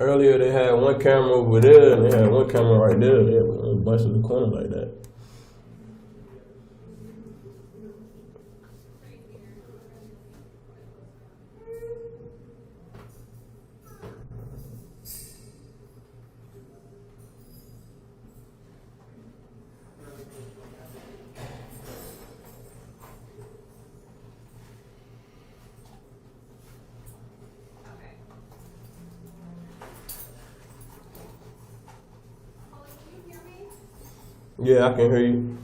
Earlier they had one camera over there and they had one camera right there. They had a bunch of the corner like that. Yeah, I can hear you.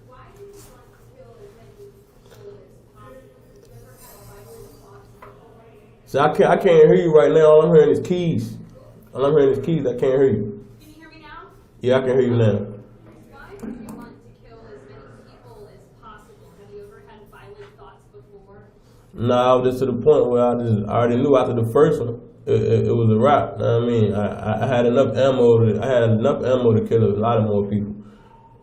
Why do you want to kill as many people as possible? Never had violent thoughts. So I can't hear you right now. All I'm hearing is keys. All I'm hearing is keys. I can't hear you. Can you hear me now? Yeah, I can hear you now. Why do you want to kill as many people as possible? Have you ever had violent thoughts before? Nah, I was just to the point where I already knew after the first one, it was a wrap. You know what I mean? I had enough ammo. I had enough ammo to kill a lot of more people.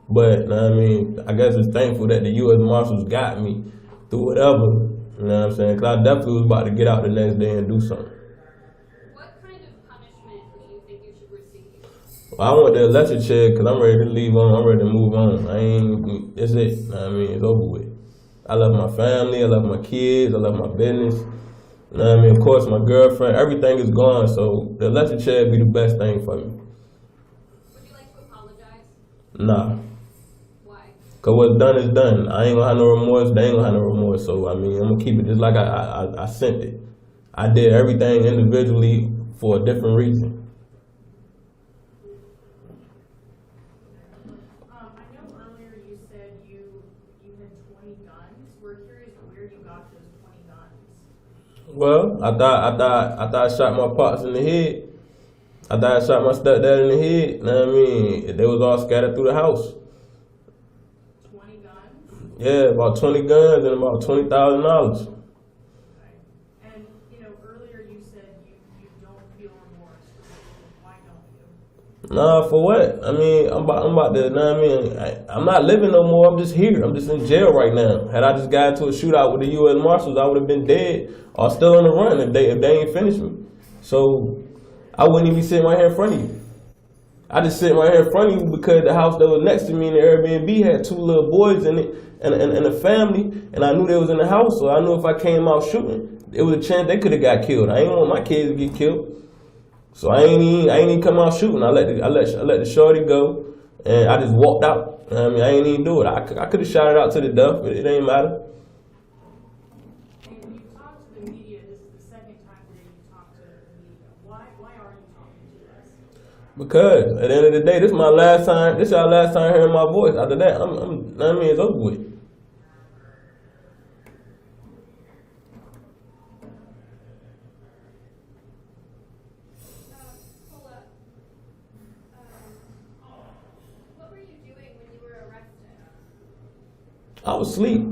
But, I mean, I guess it's thankful that the U.S. Marshals got me through whatever, you know what I'm saying? Because I definitely was about to get out the next day and do something. What kind of punishment do you think you should receive? Well, I want the electric chair because I'm ready to leave on. I'm ready to move on. That's it. You know what I mean? It's over with. I love my family. I love my kids. I love my business. You know what I mean? Of course, my girlfriend. Everything is gone, so the electric chair would be the best thing for me. Would you like to apologize? Nah. Cause what's done is done. I ain't gonna have no remorse. They ain't gonna have no remorse. So I mean, I'm gonna keep it just like I sent it. I did everything individually for a different reason. I know earlier you said you had 20 guns. We're curious where you got those 20 guns. Well, I thought I shot my pops in the head. I thought I shot my stepdad in the head. You know what I mean? They was all scattered through the house. Yeah, about 20 guns and about $20,000. Okay. And, earlier you said you don't feel remorse. Why don't you? Nah, for what? I mean, I'm about to, you know what I mean? I'm not living no more. I'm just here. I'm just in jail right now. Had I just got into a shootout with the U.S. Marshals, I would have been dead or still on the run if they ain't finished me. So I wouldn't even be sitting right here in front of you. I just sit right here in front of you because the house that was next to me in the Airbnb had 2 little boys in it and a family, and I knew they was in the house, so I knew if I came out shooting, it was a chance they could have got killed. I ain't want my kids to get killed, so I ain't even come out shooting. I let the shorty go, and I just walked out. I mean, I ain't even do it. I could have shot it out to the death, but it ain't matter. And you talked to the media. This is the second time that you talked to the media. Why are you talking to us? Because at the end of the day, this is my last time. This is y'all last time hearing my voice. After that, I mean, it's over with. What were you doing when you were arrested? I was asleep.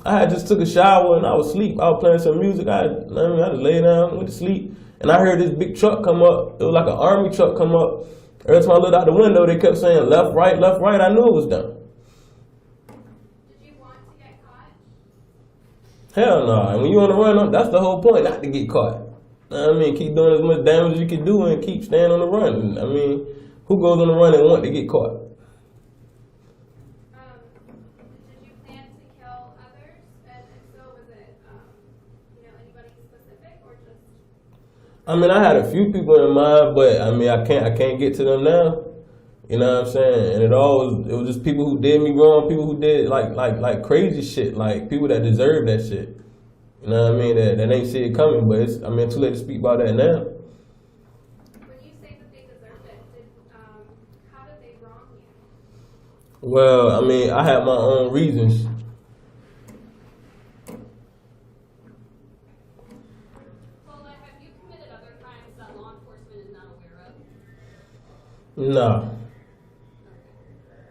I had just took a shower and I was asleep. I was playing some music. I just lay down, went to sleep, and I heard this big truck come up. It was like an army truck come up. Every time I looked out the window, they kept saying left, right, left, right. I knew it was them. Did you want to get caught? Hell no. And when you on the run, that's the whole point, not to get caught. I mean, keep doing as much damage as you can do and keep staying on the run. I mean, who goes on the run and want to get caught? Did you plan to kill others? And if so, was it, anybody specific or just? I mean, I had a few people in mind, but I mean, I can't get to them now. You know what I'm saying? And it was just people who did me wrong, people who did like crazy shit, like people that deserve that shit. You know what I mean? That ain't see it coming, but it's, I mean, too late to speak about that now. When you say that they deserved it, how did they wrong you? Well, I mean, I had my own reasons. Paula, have you committed other crimes that law enforcement is not aware of? No.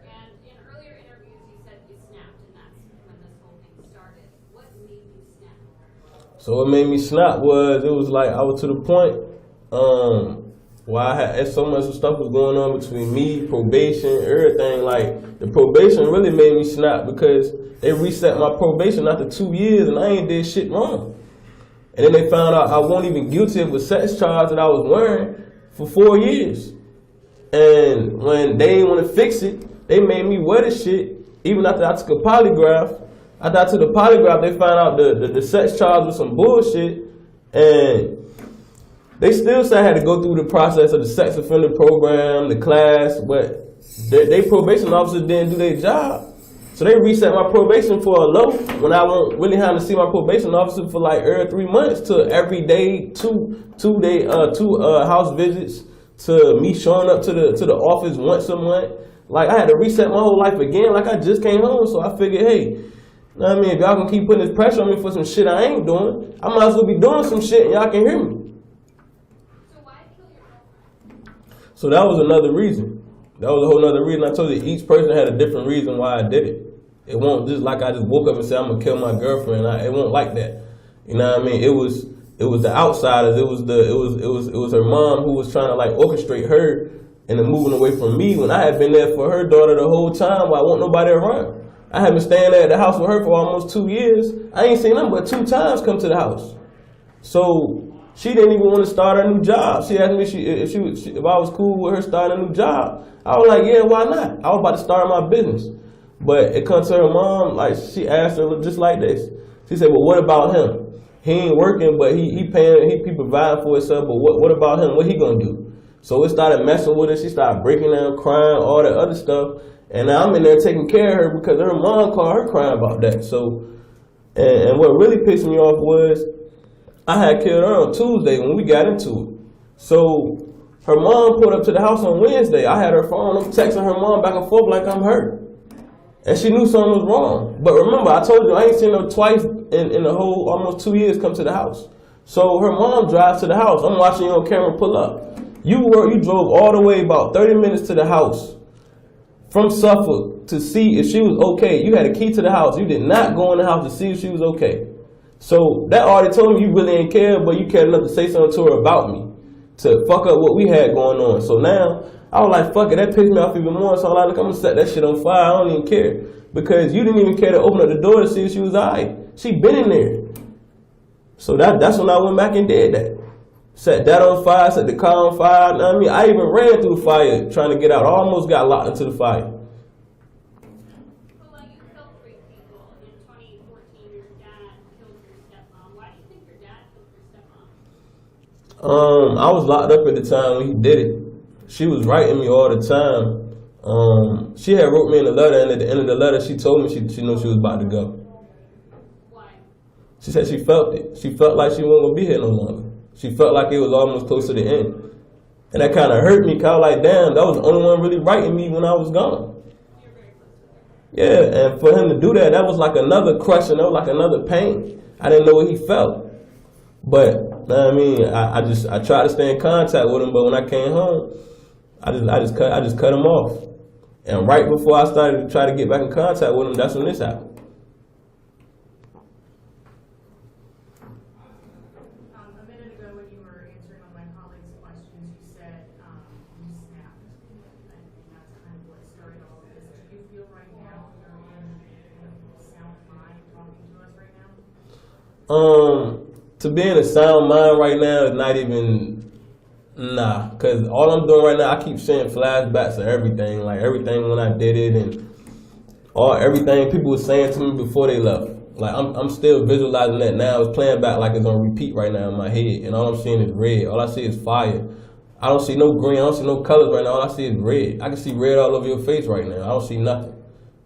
And in earlier interviews, you said you snapped, and that's when this whole thing started. What made you snap? So what made me snap was, it was like I was to the point where I had so much stuff was going on between me, probation, everything. Like the probation really made me snap because they reset my probation after 2 years and I ain't did shit wrong. And then they found out I wasn't even guilty of a sex charge that I was wearing for 4 years. And when they didn't want to fix it, they made me wear the shit. Even after I took a polygraph, after I took the polygraph, they found out the sex charge was some bullshit. And they still said I had to go through the process of the sex offender program, the class, but they probation officers didn't do their job. So they reset my probation for a low when I won't really have to see my probation officer for like every 3 months to every day, two house visits to me showing up to the office once a month. Like I had to reset my whole life again. Like I just came home, so I figured, hey, you know what I mean? If y'all gonna keep putting this pressure on me for some shit I ain't doing, I might as well be doing some shit and y'all can hear me. So why kill your girlfriend? So that was another reason. That was a whole other reason. I told you each person had a different reason why I did it. It won't just like I just woke up and said I'm gonna kill my girlfriend. It won't like that. You know what I mean? It was the outsiders. It was her mom who was trying to like orchestrate her and then moving away from me when I had been there for her daughter the whole time while I wasn't nobody around. I had been staying there at the house with her for almost 2 years. I ain't seen nothing but 2 times come to the house. So she didn't even want to start a new job. She asked me if I was cool with her starting a new job. I was like, yeah, why not? I was about to start my business. But it comes to her mom, like she asked her just like this. She said, well, what about him? He ain't working, but he providing for himself, but what about him? What he gonna do? So it started messing with her. She started breaking down, crying, all that other stuff. And now I'm in there taking care of her because her mom called her crying about that. So, and what really pissed me off was I had killed her on Tuesday when we got into it. So her mom pulled up to the house on Wednesday. I had her phone. I'm texting her mom back and forth like I'm hurt. And she knew something was wrong. But remember, I told you I ain't seen her twice in the whole almost 2 years come to the house. So her mom drives to the house. I'm watching you on camera pull up. You drove all the way about 30 minutes to the house from Suffolk to see if she was okay. You had a key to the house. You did not go in the house to see if she was okay. So that already told me you really ain't care, but you cared enough to say something to her about me to fuck up what we had going on. So now I was like, fuck it, that pissed me off even more. So I'm like, look, I'm gonna set that shit on fire. I don't even care. Because you didn't even care to open up the door to see if she was alright. She been in there. So that's when I went back and did that. Set that on fire, set the car on fire. You know what I mean? I even ran through the fire trying to get out. I almost got locked into the fire. Well, you killed 3 people. In 2014, your dad killed your stepmom. Why do you think your dad killed your stepmom? I was locked up at the time when he did it. She was writing me all the time. She had wrote me in a letter, and at the end of the letter, she told me she knew she was about to go. Why? She said she felt it. She felt like she wasn't gonna be here no longer. She felt like it was almost close to the end. And that kind of hurt me, because I was like, damn, that was the only one really writing me when I was gone. You're very close to her. Yeah, and for him to do that, that was like another crush, and that was like another pain. I didn't know what he felt. But, you know what I mean, I tried to stay in contact with him, but when I came home, I just cut him off. And right before I started to try to get back in contact with him, that's when this happened. A minute ago when you were answering one of my colleagues' questions, you said you snapped. And that's kind of what started all of this. Do you feel right now you're in sound mind talking to us right now? To be in a sound mind right now is not even, nah, because all I'm doing right now, I keep seeing flashbacks of everything, like everything when I did it and everything people were saying to me before they left. Like I'm still visualizing that now. It's playing back like it's on repeat right now in my head, and all I'm seeing is red. All I see is fire. I don't see no green. I don't see no colors right now. All I see is red. I can see red all over your face right now. I don't see nothing.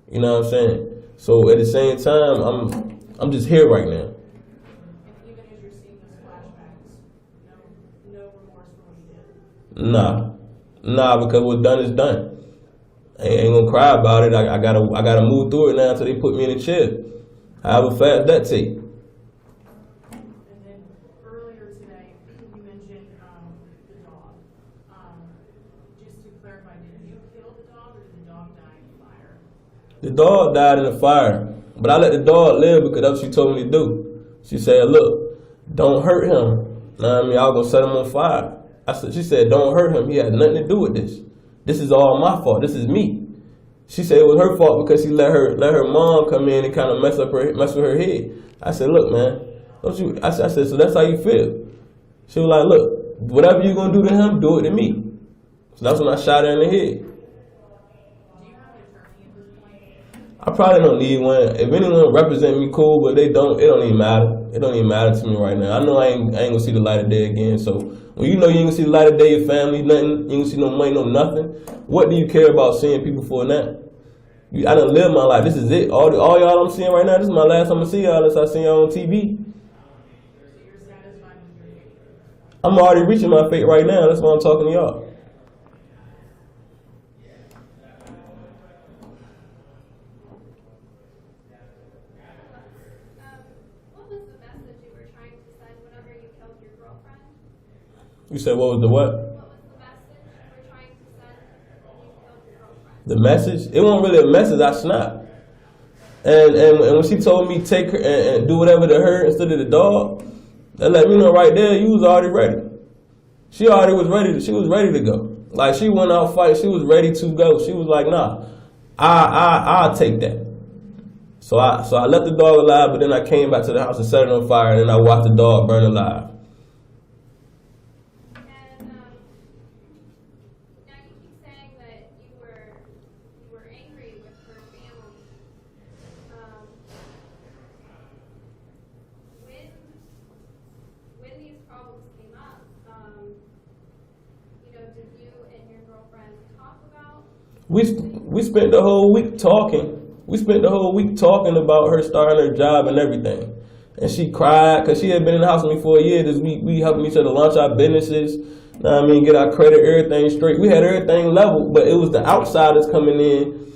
You know what I'm saying? So at the same time, I'm just here right now. Even as you're seeing those flashbacks, no remorse for what you did? Nah, because what's done is done. I ain't gonna cry about it. I gotta move through it now until they put me in a chair. However fast that take. And then earlier today, you mentioned the dog. Just to clarify, did you kill the dog or did the dog die in the fire? The dog died in the fire, but I let the dog live because that's what she told me to do. She said, look, don't hurt him. Know what I mean? I was gonna set him on fire. She said, don't hurt him. He had nothing to do with this. This is all my fault. This is me. She said it was her fault because she let her mom come in and kind of mess with her head. I said, look, man, don't you? I said, so that's how you feel? She was like, look, whatever you gonna do to him, do it to me. So that's when I shot her in the head. Do you have an attorney at this point? I probably don't need one. If anyone represent me, cool, but they don't, it don't even matter. It don't even matter to me right now. I know I ain't gonna see the light of day again. So when you know you ain't gonna see the light of day, your family, nothing, you ain't gonna see no money, no nothing, what do you care about seeing people for now? I done lived my life. This is it. All y'all I'm seeing right now, this is my last time I see y'all unless I see y'all on TV. So you're satisfied with your fate? I'm already reaching my fate right now. That's why I'm talking to y'all. What was the message you were trying to send whenever you killed your girlfriend? You said what was the what? What was the message you were trying to send when you killed your girlfriend? The message? It wasn't really a message. I snapped. And when she told me take her and do whatever to her instead of the dog, that let me know right there you was already ready. She already was ready. She was ready to go. Like she went out fight. She was ready to go. She was like, nah, I'll take that. So I left the dog alive, but then I came back to the house and set it on fire, and then I watched the dog burn alive. And now you keep saying that you were angry with her family. When these problems came up, did you and your girlfriend talk about? We spent the whole week talking. We spent the whole week talking about her starting her job and everything. And she cried because she had been in the house with me for a year. We helping each other launch our businesses. Know what I mean, get our credit, everything straight. We had everything leveled, but it was the outsiders coming in,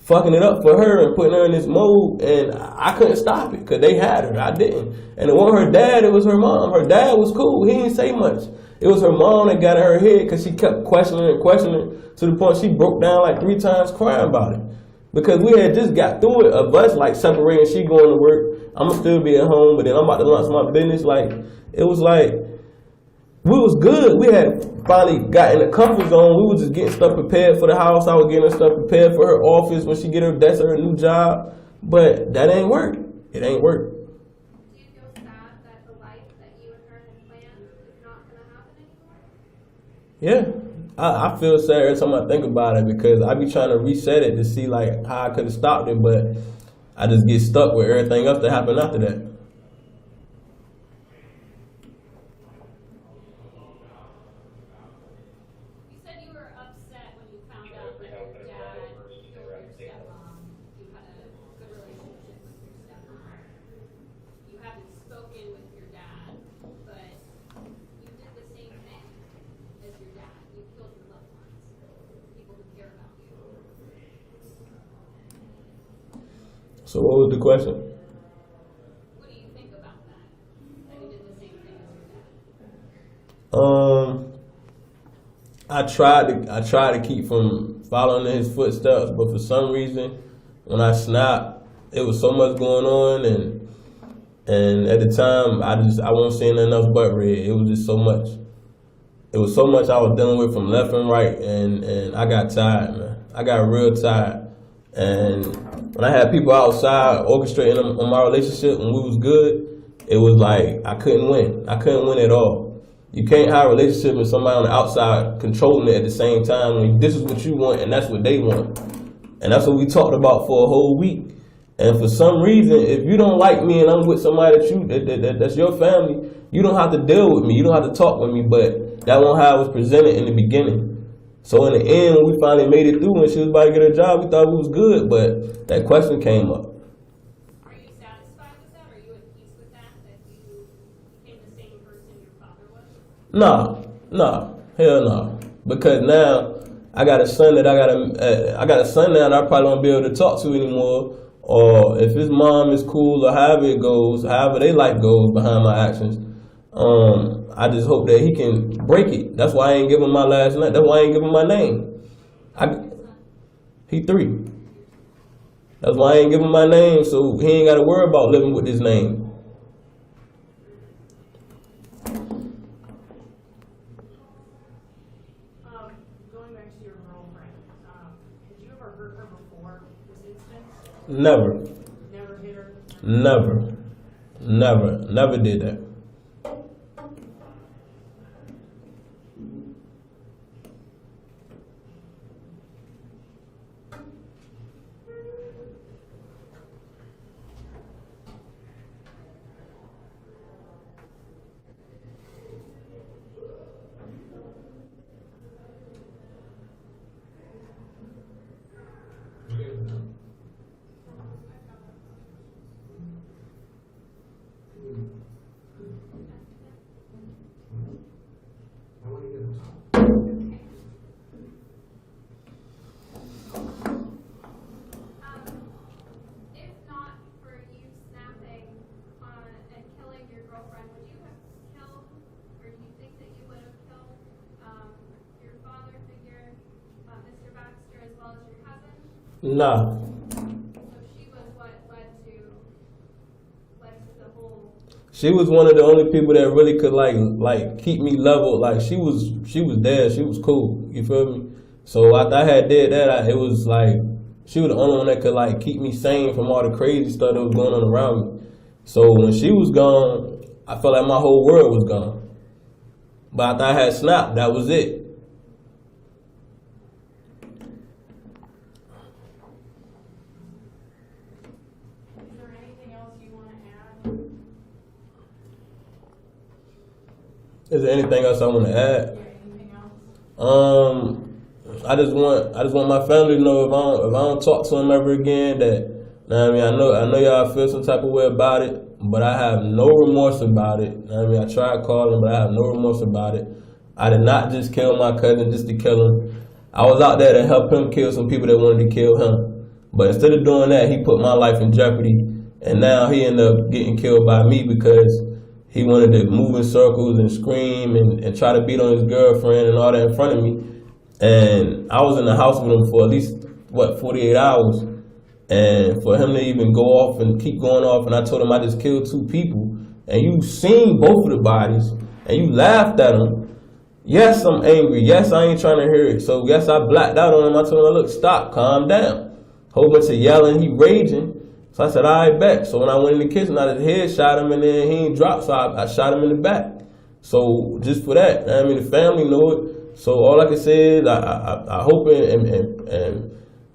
fucking it up for her and putting her in this mode. And I couldn't stop it because they had her. I didn't. And it wasn't her dad, it was her mom. Her dad was cool. He didn't say much. It was her mom that got in her head because she kept questioning to the point she broke down like 3 times crying about it. Because we had just got through it of us like separating, she going to work, I'ma still be at home, but then I'm about to launch my business. Like, it was like, we was good. We had finally got in the comfort zone. We was just getting stuff prepared for the house. I was getting her stuff prepared for her office when she get her desk or her new job. But that ain't work. It ain't work. Do you feel sad that the life that you and her had planned is not going to happen anymore? Yeah. I feel sad every time I think about it because I be trying to reset it to see like how I could have stopped it, but I just get stuck with everything else that happened after that. You said you were upset when you found out that your dad killed your stepmom. You had a good relationship with your stepmom. You haven't spoken with your dad, but you did the same thing as your dad. You killed your loved ones, people who care about you. So what was the question? What do you think about that? That you did the same thing as your dad? I tried to keep from following in his footsteps, but for some reason, when I snapped, it was so much going on, and at the time, I wasn't seeing enough but red. It was just so much. It was so much I was dealing with from left and right, and I got tired, man. I got real tired, and when I had people outside orchestrating on my relationship when we was good, it was like I couldn't win. I couldn't win at all. You can't have a relationship with somebody on the outside controlling it at the same time when this is what you want and that's what they want. And that's what we talked about for a whole week. And for some reason, if you don't like me and I'm with somebody that's your family, you don't have to deal with me. You don't have to talk with me. But that wasn't how it was presented in the beginning. So in the end, when we finally made it through and she was about to get her job, we thought we was good. But that question came up. Are you satisfied with that? Are you at peace with that you became the same person your father was? Nah, hell no. Because now I got a son that I got a son now that I probably won't be able to talk to anymore. Or if his mom is cool or however it goes, however their life goes behind my actions, I just hope that he can break it. That's why I ain't give him my last name. That's why I ain't give him my name. He 3. That's why I ain't give him my name, so he ain't got to worry about living with his name. Going back to your girlfriend, had you ever hurt her before this instance? Never. Never hit her? Never did that. Nah. So she was what led to the whole. She was one of the only people that really could like keep me level. Like she was there. She was cool. You feel me? So after I had did that, it was like she was the only one that could like keep me sane from all the crazy stuff that was going on around me. So when she was gone, I felt like my whole world was gone. But after I had snapped, that was it. Is there anything else you want to add? Is there anything else I want to add? Yeah, anything else? I just want my family to know if I don't talk to them ever again that, I mean, I know y'all feel some type of way about it, but I have no remorse about it. I mean, I tried calling, but I have no remorse about it. I did not just kill my cousin just to kill him. I was out there to help him kill some people that wanted to kill him. But instead of doing that, he put my life in jeopardy, and now he ended up getting killed by me because he wanted to move in circles and scream and try to beat on his girlfriend and all that in front of me. And I was in the house with him for at least, 48 hours. And for him to even go off and keep going off, and I told him I just killed 2 people, and you seen both of the bodies, and you laughed at him. Yes, I'm angry. Yes, I ain't trying to hear it. So yes, I blacked out on him. I told him, look, stop, calm down. Whole bunch of yelling, he raging. So I said, all right, bet. So when I went in the kitchen, I just headshot him, and then he ain't dropped, so I shot him in the back. So just for that, I mean, the family know it. So all I can say is I hope and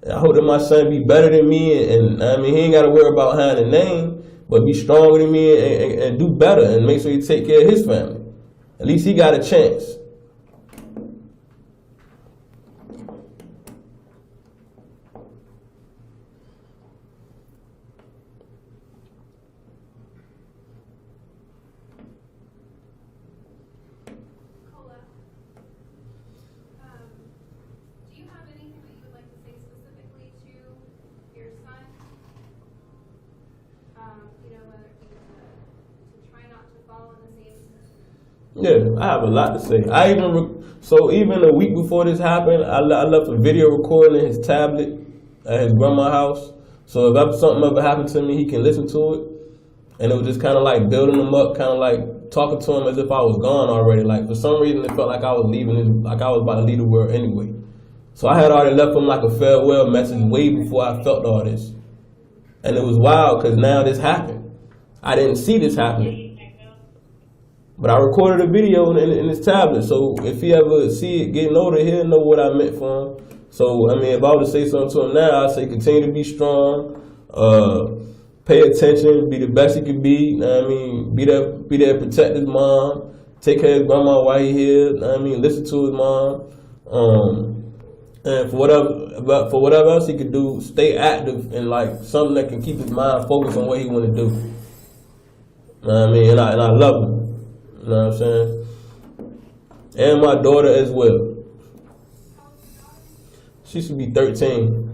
I hope that my son be better than me, and I mean, he ain't got to worry about having a name, but be stronger than me and do better and make sure he take care of his family. At least he got a chance. Cola, do you have anything that you would like to say specifically to your son? Whether it be to try not to follow in the same. Yeah, I have a lot to say. Even a week before this happened, I left a video recording in his tablet at his grandma's house. So if something ever happened to me, he can listen to it. And it was just kind of like building him up, kind of like talking to him as if I was gone already. Like for some reason, it felt like I was leaving, like I was about to leave the world anyway. So I had already left him like a farewell message way before I felt all this. And it was wild because now this happened. I didn't see this happening. But I recorded a video in his tablet, so if he ever see it getting older, he'll know what I meant for him. So, I mean, if I were to say something to him now, I'd say continue to be strong, pay attention, be the best he can be. I mean, be there, protect his mom, take care of his grandma while he here. I mean, listen to his mom, and for whatever else he could do, stay active and like something that can keep his mind focused on what he want to do. I mean, and I love him. You know what I'm saying? And my daughter as well. She should be 13.